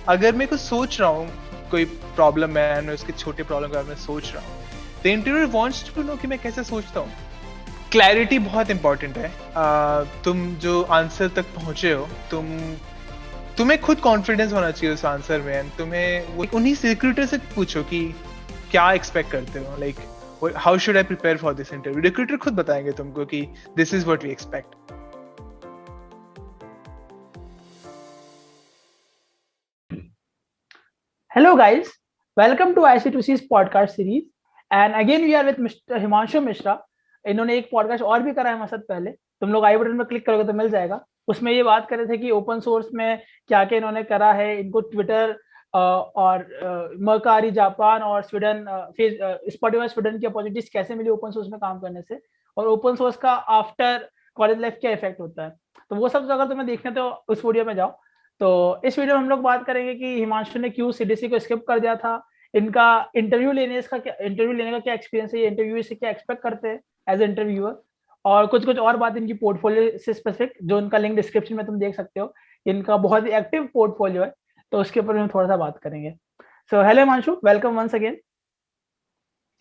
अगर मैं कुछ सोच रहा हूँ, कोई प्रॉब्लम है, मैं उसके छोटे प्रॉब्लम के बारे में सोच रहा हूँ, the interviewer wants to know कि मैं कैसे सोचता हूँ। क्लैरिटी बहुत इंपॉर्टेंट है। तुम जो आंसर तक पहुंचे हो, तुम्हें खुद कॉन्फिडेंस होना चाहिए उस आंसर में, एंड तुम्हें उन्हीं रिक्रूटर से पूछो कि क्या एक्सपेक्ट करते हो, like how should I prepare for this interview. Recruiter खुद बताएंगे तुमको कि this is what we expect. Hello, guys. Welcome to IC2C's podcast series. And again, we are with Mr. Himanshu Mishra. इन्होंने एक पॉडकास्ट और भी करा है हमारे साथ पहले, तुम लोग आई बटन में क्लिक करोगे तो मिल जाएगा। उसमें ये बात कर रहे थे कि ओपन सोर्स में क्या क्या इन्होंने करा है। इनको ट्विटर और मर्कारी जापान और स्वीडन, स्पॉटिफाई स्वीडन की अपॉर्चुनिटीज कैसे मिली ओपन सोर्स में काम करने से, और ओपन सोर्स का आफ्टर कॉलेज लाइफ क्या इफेक्ट होता है। तो वो सब अगर तुम्हें देखना तो उस वीडियो में जाओ। तो इस वीडियो में हम लोग बात करेंगे कि हिमांशु ने क्यों सीडीसी को स्किप कर दिया था, इनका इंटरव्यू लेने का क्या एक्सपीरियंस है, ये इंटरव्यू से क्या एक्सपेक्ट करते हैं एज इंटरव्यूअर, और कुछ कुछ और बात इनकी पोर्टफोलियो से स्पेसिफिक, जो इनका लिंक डिस्क्रिप्शन में तुम देख सकते हो। इनका बहुत ही एक्टिव पोर्टफोलियो है, तो उसके ऊपर हम थोड़ा सा बात करेंगे। So hello Himanshu, welcome once again.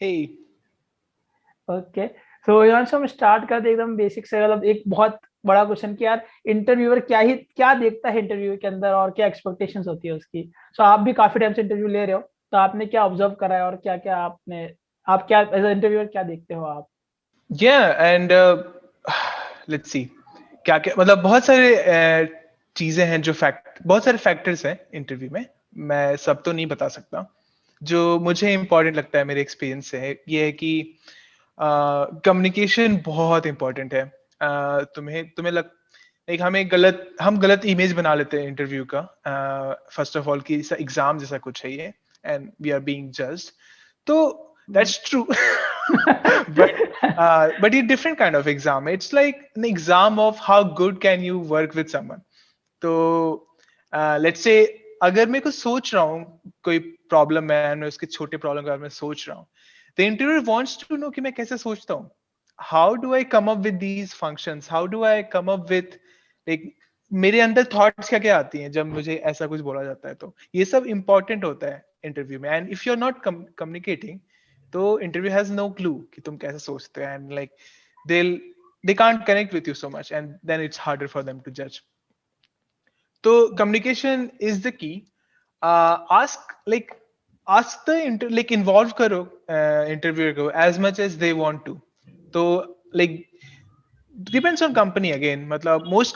Hey, okay, so Himanshu हम स्टार्ट करते एकदम बेसिक से। मतलब एक बहुत बड़ा क्वेश्चन कि यार इंटरव्यूअर क्या देखता है इंटरव्यू के अंदर, और क्या एक्सपेक्टेशंस होती है उसकी। सो आप भी काफी टाइम से इंटरव्यू ले रहे हो, तो आपने क्या ऑब्जर्व करा है, और क्या क्या आप क्या एज इंटरव्यूअर क्या देखते हो आप। या एंड लेट्स सी, क्या क्या मतलब बहुत सारे चीजें हैं, बहुत सारे फैक्टर्स हैं इंटरव्यू में। मैं सब तो नहीं बता सकता। जो मुझे इम्पोर्टेंट लगता है मेरे एक्सपीरियंस से ये है कि कम्युनिकेशन बहुत इम्पोर्टेंट है। तुम्हें तुम्हें लग एक हम गलत इमेज बना लेते हैं इंटरव्यू का। फर्स्ट ऑफ ऑल कि एग्जाम जैसा कुछ है ये, and we are being judged. तो that's true. but a different kind of exam. It's like an exam of how good can you work with someone. तो लेट्स से अगर मैं कुछ सोच रहा हूँ, कोई प्रॉब्लम है, मैं उसके छोटे प्रॉब्लम के बारे में सोच रहा हूँ, the interviewer wants to know कि मैं कैसे सोचता हूँ। How do I come up with these functions, how do I come up with, like मेरे अंदर थॉट्स क्या क्या आती हैं जब मुझे ऐसा कुछ बोला जाता है। तो ये सब इंपॉर्टेंट होता है इंटरव्यू में, and if you are not communicating, तो इंटरव्यू हैज नो क्लू कि तुम कैसे सोचते हो, and like they can't connect with you so much, and then it's harder for them to जज। तो communication is the key. Ask like involve करो interviewer को as much as they want to. तो like depends on company again. मतलब most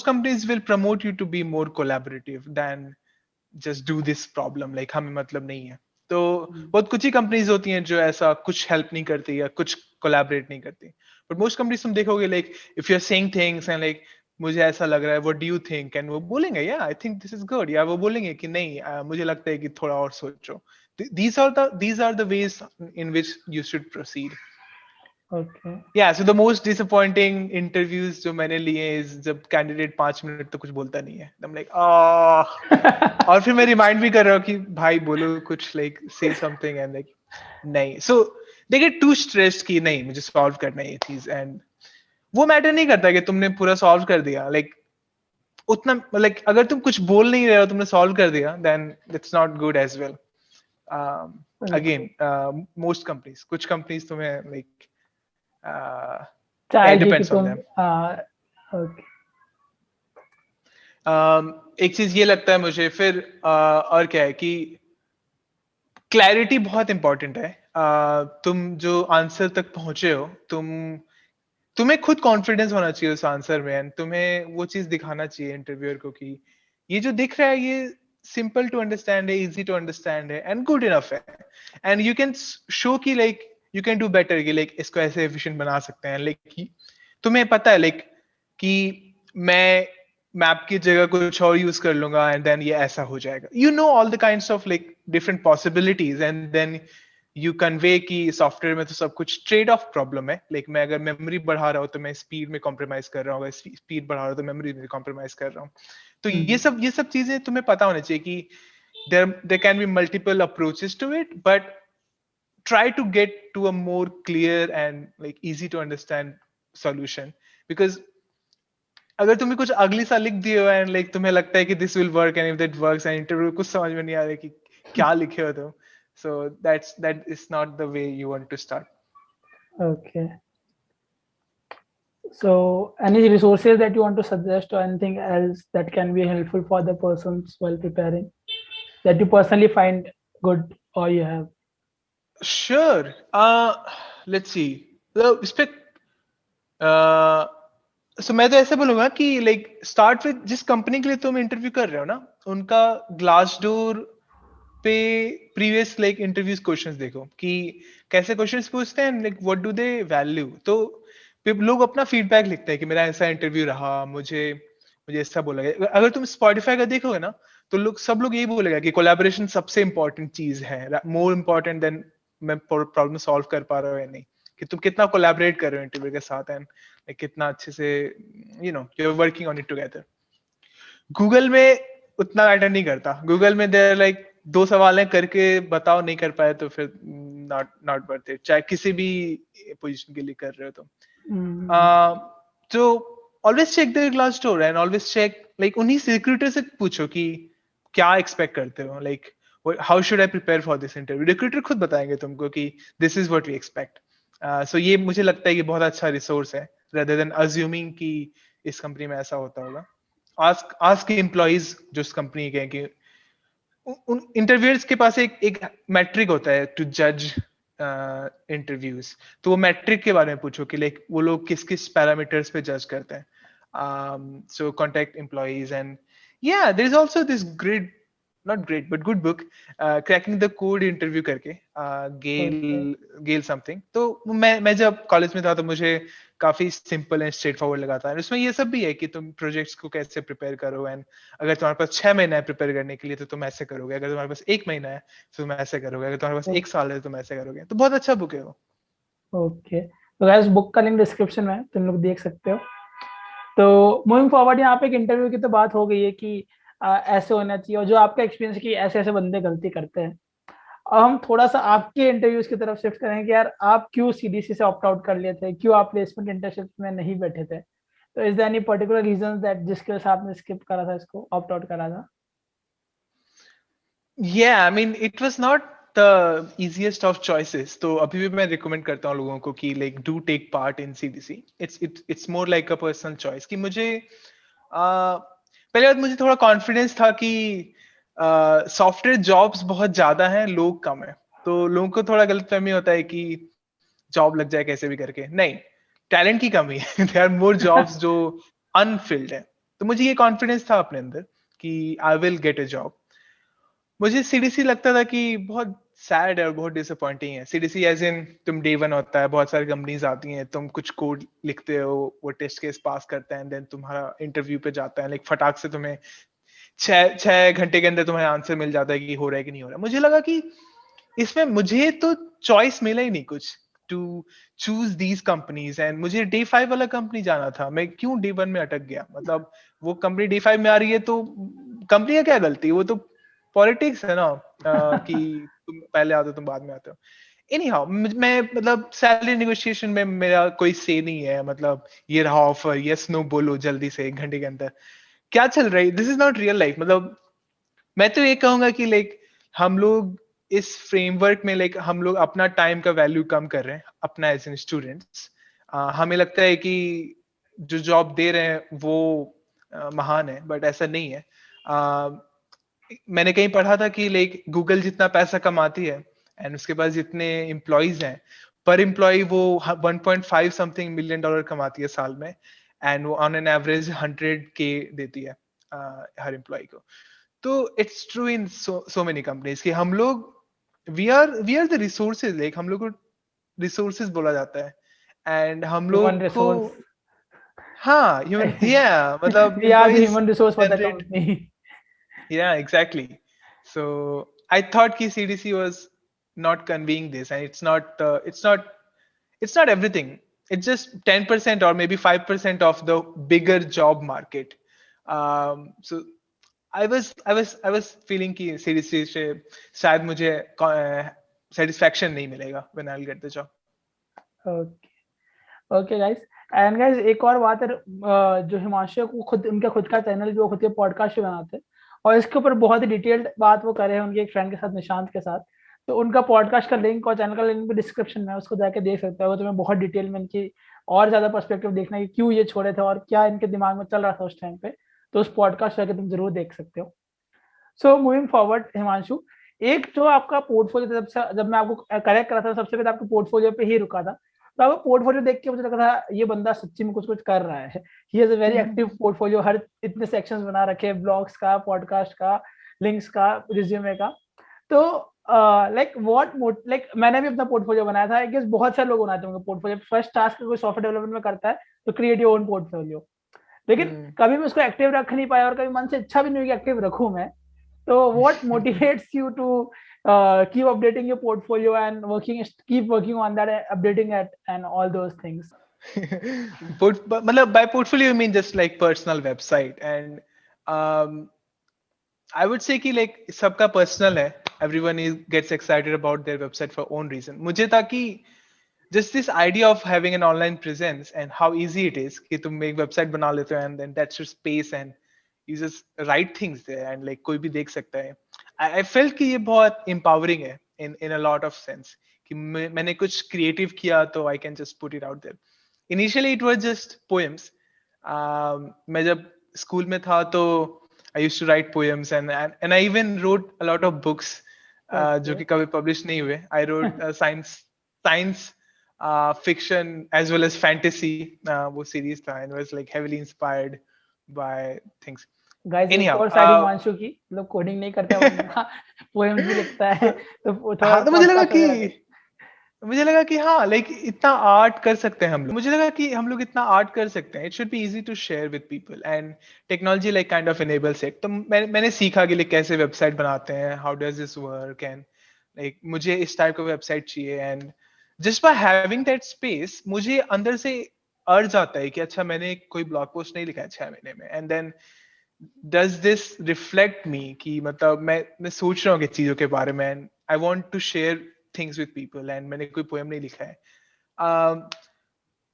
companies will promote you to be more collaborative than just do this problem, like हमें मतलब नहीं है। तो बहुत कुछ ही कंपनीज होती हैं जो ऐसा कुछ हेल्प नहीं करती या कुछ कोलैबोरेट नहीं करती। बट मोस्ट कंपनीज तुम देखोगे, like if you are saying things and like मुझे ऐसा लग रहा है, what do you think, and वो बोलेंगे या I think this is good, या वो बोलेंगे कि नहीं, मुझे लगता है कि थोड़ा और सोचो। these are the ways in which you should proceed. Okay. Yeah, so the most disappointing interviews जो मैंने लिए is जब कैंडिडेट 5 मिनट तो कुछ बोलता नहीं है, I'm like और फिर मैं रिमाइंड भी कर रहा हूँ कि भाई बोलो कुछ, लाइक से समथिंग, एंड लाइक नहीं। सो दे गेट टू स्ट्रेस्ड कि नहीं मुझे सॉल्व करना है ये चीज, एंड वो मैटर नहीं करता कि तुमने पूरा सॉल्व कर दिया, लाइक उतना, लाइक अगर तुम कुछ बोल नहीं रहे हो, तुमने सॉल्व कर दिया, then it's not good as well. Again most companies, कुछ कंपनीज तुम्हें लाइक it चाहेगी कि depends on तुम them. ओके। एक चीज ये लगता है मुझे फिर, और क्या है कि क्लैरिटी बहुत इंपॉर्टेंट है। तुम जो आंसर तक पहुंचे हो, तुम्हें खुद कॉन्फिडेंस होना चाहिए उस आंसर में, एंड तुम्हें वो चीज दिखाना चाहिए इंटरव्यूअर को कि ये जो दिख रहा है ये सिंपल टू अंडरस्टैंड है, इजी टू अंडरस्टैंड है, एंड गुड इनफ है। एंड यू कैन शो कि like you can do better, कि लाइक इसको ऐसे एफिशिएंट बना सकते हैं, लाइक तुम्हें पता है लाइक कि मैं मैप की जगह कुछ और यूज कर लूंगा, एंड देन ये ऐसा हो जाएगा। You know all the kinds of like different possibilities, and then you convey कि सॉफ्टवेयर में तो सब कुछ ट्रेड ऑफ प्रॉब्लम है। लाइक मैं अगर मेमोरी बढ़ा रहा हूँ तो मैं स्पीड में कॉम्प्रोमाइज कर रहा हूँ, स्पीड बढ़ा रहा हूँ तो मेमोरी में कॉम्प्रोमाइज कर रहा हूँ। तो ये सब चीजें तुम्हें पता होना चाहिए कि there can be multiple approaches to it, but try to get to a more clear and like easy to understand solution, because अगर तुम्हें कुछ अगली साल लिख दिए हो एंड लाइक तुम्हें लगता है कि this will work and if that works and interview कुछ समझ में नहीं आ रहा कि क्या लिखे हो तुम, so that is not the way you want to start. Okay. So, any resources that you want to suggest or anything else that can be helpful for the persons while preparing that you personally find good or you have? Sure. Let's see. मतलब इस पे सो मैं तो ऐसे बोलूंगा कि like start with जिस company के लिए तुम इंटरव्यू कर रहे हो ना, उनका ग्लास डोर पे प्रीवियस लाइक इंटरव्यूज क्वेश्चंस देखो कि कैसे क्वेश्चंस पूछते हैं, like what do they value. तो लोग अपना फीडबैक लिखते हैं कि मेरा ऐसा इंटरव्यू रहा, मुझे मुझे ऐसा बोला गया. अगर तुम स्पॉटिफाई का देखोगे ना, तो सब लोग यही बोलेगा कि कोलैबोरेशन सबसे इंपॉर्टेंट चीज है, मोर इंपॉर्टेंट देन मैं प्रॉब्लम सॉल्व कर पा रहा हूँ या नहीं, कि तुम कितना कोलैबोरेट कर रहे हो इंटरव्यू के साथ एंड कितना अच्छे से you are working on it together. Google में उतना मैटर नहीं करता. गूगल में देर लाइक 2 सवाल है करके बताओ, नहीं कर पाए तो फिर नॉट नॉट वर्थ इट, चाहे किसी भी पोजीशन के लिए कर रहे हो तुम. तो always check the glass door and always check, like उन्हीं रिक्रूटर से पूछो कि क्या एक्सपेक्ट करते हो, like how should I prepare for this interview. Recruiter खुद बताएंगे तुमको कि this is what we expect. So ये मुझे लगता है कि बहुत अच्छा रिसोर्स है रेदर देन अज्यूमिंग कि इस कंपनी में ऐसा होता होगा. आस्क एम्प्लॉइज जो इस कंपनी के हैं कि उन इंटरव्यूअर्स के पास एक मैट्रिक होता है टू जज इंटरव्यूज. तो वो मैट्रिक के बारे में पूछो कि लाइक वो लोग किस किस पैरामीटर्स पे जज करते हैं. So contact employees and yeah, there is also this great, not great but good book, cracking the code interview करके, Okay. गेल समथिंग. तो मैं जब कॉलेज में था तो मुझे काफी सिंपल एंड स्ट्रेट फॉरवर्ड लगा था. उसमें ये सब भी है कि तुम प्रोजेक्ट्स को कैसे प्रिपेयर करो, एंड अगर तुम्हारे पास 6 महीना है प्रिपेयर करने के लिए तो तुम ऐसे करोगे, अगर तुम्हारे पास 1 महीना है तो तुम ऐसे करोगे, अगर तुम्हारे पास 1 साल है तो तुम ऐसे करोगे. तो बहुत अच्छा बुक है वो. ओके, तो गाइस बुक का लिंक डिस्क्रिप्शन में है, तुम लोग देख सकते हो. तो मूविंग फॉरवर्ड, यहाँ पे एक इंटरव्यू की तो बात हो गई है कि ऐसे होना चाहिए, और जो आपका एक्सपीरियंस कि ऐसे ऐसे बंदे गलती करते हैं. अब हम थोड़ा सा आपके इंटरव्यूज की तरफ शिफ्ट करेंगे कि यार आप क्यों सीडीसी से ऑप्ट आउट कर लिए थे, क्यों आप प्लेसमेंट इंटर्नशिप में नहीं बैठे थे. तो is there any particular reasons that जिसके वजह से आपने स्किप करा था, इसको ऑप्ट आउट करा था? Yeah, I mean it was not the easiest of choices. तो अभी भी मैं रिकमेंड करता हूँ लोगों को कि like do take part in CDC. It's more like a personal choice. कि मुझे पहले बात मुझे थोड़ा कॉन्फिडेंस था कि सॉफ्टवेयर जॉब्स बहुत ज्यादा हैं, लोग कम है. तो लोगों को थोड़ा गलतफहमी होता है कि जॉब लग जाए कैसे भी करके. नहीं, टैलेंट की कमी है. देयर आर मोर जॉब्स जो अनफिल्ड है. तो मुझे ये कॉन्फिडेंस था अपने अंदर कि I will get a job. मुझे सीडीसी लगता था कि बहुत सैड है और बहुत डिसअपॉइंटिंग है. सीडीसी एज इन तुम डे वन होता है, बहुत सारी कंपनीज आती हैं, तुम कुछ कोड लिखते हो, वो टेस्ट केस पास करते हैं, देन तुम्हारा इंटरव्यू पे जाता है, लाइक फटाक से तुम्हें 6 घंटे के अंदर तुम्हें आंसर मिल जाता है कि हो रहा है कि नहीं हो रहा है. मुझे लगा कि इसमें मुझे तो चॉइस मिला ही नहीं कुछ to choose these companies, and मुझे डे 5 वाला कंपनी जाना था. मैं क्यों डे 1 में अटक गया? मतलब वो कंपनी डे 5 में आ रही है तो कंपनी का क्या गलती? वो तो पॉलिटिक्स है ना, कि तुम पहले आते हो तुम बाद में आते हो. एनी हाउ मैं मतलब सैलरी नेगोशिएशन में मेरा कोई से नहीं है. मतलब ये रहा ऑफर, यस नो बोलो जल्दी से 1 घंटे के अंदर. क्या चल रहा है? This is not real life. मतलब मैं तो ये कहूंगा कि लाइक हम लोग इस फ्रेमवर्क में लाइक हम लोग अपना टाइम का वैल्यू कम कर रहे हैं अपना एज एन स्टूडेंट्स. हमें लगता है कि जो जॉब दे रहे हैं वो महान है, बट ऐसा नहीं है. मैंने कहीं पढ़ा था कि लाइक गूगल जितना पैसा कमाती है एंड उसके पास जितने एम्प्लॉयज हैं, पर एम्प्लॉय वो 1.5 समथिंग मिलियन डॉलर कमाती है साल में, एंड वो ऑन एन एवरेज 100K देती है हर एम्प्लॉय को. तो it's true in so many companies कि हम लोग we are the resources. Like हम लोग को रिसोर्सेज बोला जाता है एंड हम ह्यूमन लोग को, रिसोर्स. हाँ ह्यूमन, या मतलब we are the employees human resource for the generate. Company. Yeah, exactly. So I thought ki CDC was not conveying this, and it's not everything. It's just 10% or maybe 5% of the bigger job market. So I was feeling कि CDC से शायद मुझे satisfaction नहीं मिलेगा when I'll get the job. Okay. Okay guys, and guys एक और बात है, जो हिमांशु को खुद उनका खुद का चैनल जो खुद के पॉडकास्ट बनाते हैं और इसके ऊपर बहुत ही डिटेल्ड बात वो करे हैं उनके एक फ्रेंड के साथ, निशांत के साथ। तो उनका पॉडकास्ट का लिंक और चैनल का लिंक भी डिस्क्रिप्शन में है, उसको जाके देख सकते हो। वो तुम्हें बहुत डिटेल में इनकी और ज्यादा पर्सपेक्टिव देखना है कि क्यों ये छोड़े थे और क्या इनके दिमाग में चल रहा था उस टाइम पे। तो उस पॉडकास्ट जाके तुम जरूर देख सकते हो। सो मूविंग फॉरवर्ड हिमांशु, एक जो आपका पोर्टफोलियो था, जब मैं आपको करेक्ट करा था सबसे पहले आपके पोर्टफोलियो पे ही रुका था। तो आपका पोर्टफोलियो देख के मुझे लगा था ये बंदा सच्ची में कुछ कुछ कर रहा है। He has a very active portfolio, हर इतने सेक्शंस बना रखे हैं, ब्लॉग्स का, पॉडकास्ट का, लिंक्स का, रिज्यूमे का। तो लाइक लाइक मैंने भी अपना पोर्टफोलियो बनाया था। आई गेस बहुत सारे लोग बनाते होंगे पोर्टफोलियो। फर्स्ट टास्क कोई सॉफ्टवेयर डेवलपमेंट में करता है तो क्रिएट योर ओन पोर्टफोलियो। लेकिन कभी मैं उसको एक्टिव रख नहीं पाया और कभी मन से इच्छा भी नहीं हुई कि एक्टिव रखूं मैं। So what motivates you to keep updating your portfolio and keep working on that, updating it and all those things? मतलब by portfolio you mean just like personal website, and um, I would say कि like सबका personal है. Everyone gets excited about their website for own reason. मुझे था कि just this idea of having an online presence and how easy it is कि तुम एक website बना लेते हो and then that's your space and you just write things there and like कोई भी देख सकता है. I felt कि ये बहुत empowering है in a lot of sense कि मैंने कुछ creative किया तो I can just put it out there. Initially it was just poems. मैं जब school में था तो I used to write poems and I even wrote a lot of books जो कि कभी published नहीं हुए. I wrote science fiction as well as fantasy वो series था and was like heavily inspired by things. Guys एक Anyhow, और side Himanshu की, लोग कोडिंग नहीं करता बंदा पोएम्स भी लिखता है, तो थोड़ा हाँ तो पॉडकास्ट वगैरह भी। मुझे लगा कि हाँ लाइक इतना आर्ट कर सकते हैं हम लोग. मुझे लगा कि हम लोग इतना आर्ट कर सकते हैं. It should be easy to share with people and technology like kind of enables it. तो मैंने सीखा कि लाइक कैसे वेबसाइट बनाते हैं, how does this work, and like मुझे इस टाइप का वेबसाइट चाहिए. And just by having that space मुझे अंदर से अर्ज आता है कि अच्छा मैंने कोई ब्लॉग पोस्ट नहीं लिखा है 6 महीने में, and then does this reflect me कि मतलब मैं सोच रहा हूँ कि चीजों के बारे में and I want to share things with people and मैंने कोई पोएम नहीं लिखा है.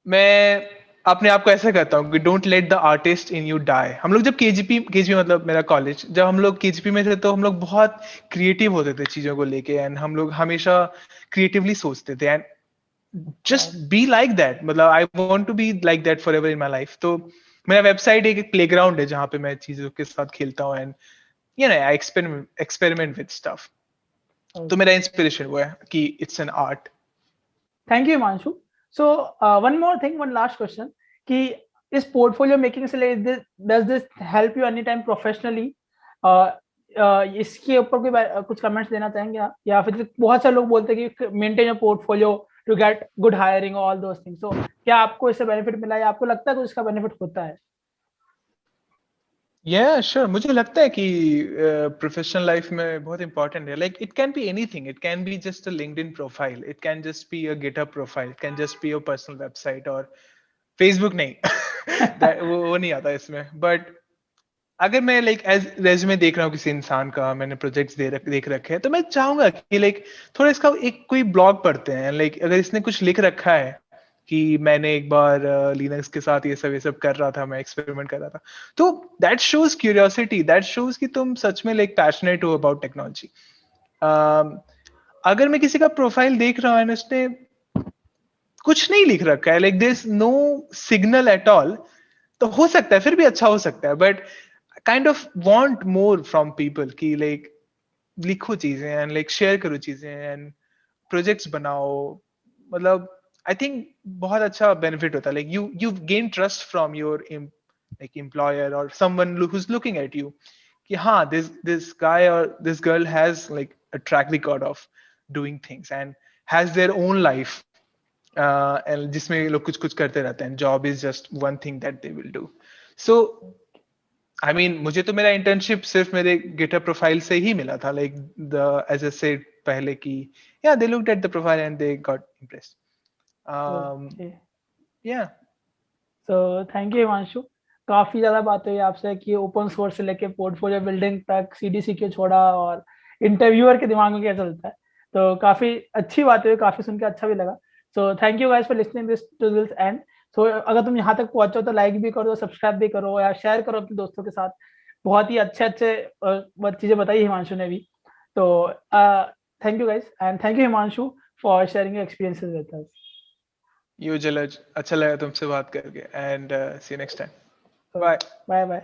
मैं अपने आप को ऐसा कहता हूँ कि don't let the artist in you die. हम लोग जब केजीपी मतलब मेरा कॉलेज, जब हम लोग केजीपी में थे तो हम लोग बहुत क्रिएटिव होते थे चीजों को लेके एंड हम लोग हमेशा क्रिएटिवली सोचते थे and just be like that. मतलब I want to be like that forever in my life. तो मेरा वेबसाइट एक प्लेग्राउंड है जहाँ पे मैं चीजों के साथ खेलता हूँ and you know I experiment with stuff. तो मेरा इंस्पिरेशन वो है कि it's an art. Thank you Himanshu. So one more thing, one last question कि इस पोर्टफोलियो मेकिंग से does this help you any time professionally? इसके ऊपर कोई कुछ कमेंट्स देना चाहेंगे आप? या फिर बहुत सारे लोग बोलते हैं कि maintain your portfolio to get good hiring, all those things. So क्या आपको इससे बेनिफिट मिला या आपको लगता है कि इसका बेनिफिट होता है? Yeah, sure. मुझे लगता है कि प्रोफेशनल लाइफ में बहुत इंपॉर्टेंट है. Like it can be anything. It can be just a LinkedIn profile, it can just be a GitHub profile, it can just be your personal website और Facebook नहीं. वो नहीं आता इसमें. बट अगर मैं लाइक एज रेज्यूमे देख रहा हूँ किसी इंसान का, मैंने प्रोजेक्ट्स देख रखे हैं, तो मैं चाहूंगा कि लाइक थोड़ा इसका एक कोई ब्लॉग पढ़ते हैं. लाइक अगर इसने कुछ लिख रखा है कि मैंने एक बार लिनक्स के साथ ये सब कर रहा था, मैं एक्सपेरिमेंट कर रहा था, तो that shows curiosity, that shows कि तुम सच में लाइक पैशनेट हो अबाउट टेक्नोलॉजी. अगर मैं किसी का प्रोफाइल देख रहा हूँ उसने कुछ नहीं लिख रखा है, like there is no signal at all, तो हो सकता है फिर भी अच्छा हो सकता है. But kind of want more from people कि लाइक लिखो चीजें एंड लाइक शेयर करो चीजें एंड प्रोजेक्ट्स बनाओ. मतलब आई थिंक बहुत अच्छा बेनिफिट होता है. Like you gain trust from your like employer और someone who is looking at you कि हाँ दिस गाय और this girl has like a track record of doing things and has their own life, जिसमें लोग कुछ कुछ करते रहते हैं. Job is just one thing that they will do. So I mean मुझे तो मेरा इंटर्नशिप सिर्फ मेरे गिटहब प्रोफाइल से ही मिला था. Like the as I said पहले की या they looked at the profile and they got impressed. या सो थैंक यू हिमांशु. काफी ज्यादा बात हुई आपसे कि ओपन सोर्स से लेके पोर्टफोलियो बिल्डिंग तक सीडीसी क्यों छोड़ा और इंटरव्यूअर के दिमाग में क्या चलता है. तो काफी अच्छी बात हुई, काफी सुन के अच्छा भी लगा. So thank you guys for listening this to this end. So अगर तुम यहाँ तक पहुंचो तो लाइक भी करो, सब्सक्राइब भी करो या शेयर करो अपने दोस्तों के साथ। बहुत ही अच्छे अच्छे चीजें बताई हिमांशु ने भी। तो thank you guys, and thank you Himanshu for sharing your experiences with us. You Jalaj, अच्छा लगा तुमसे बात करके, and see you next time. So bye. bye bye.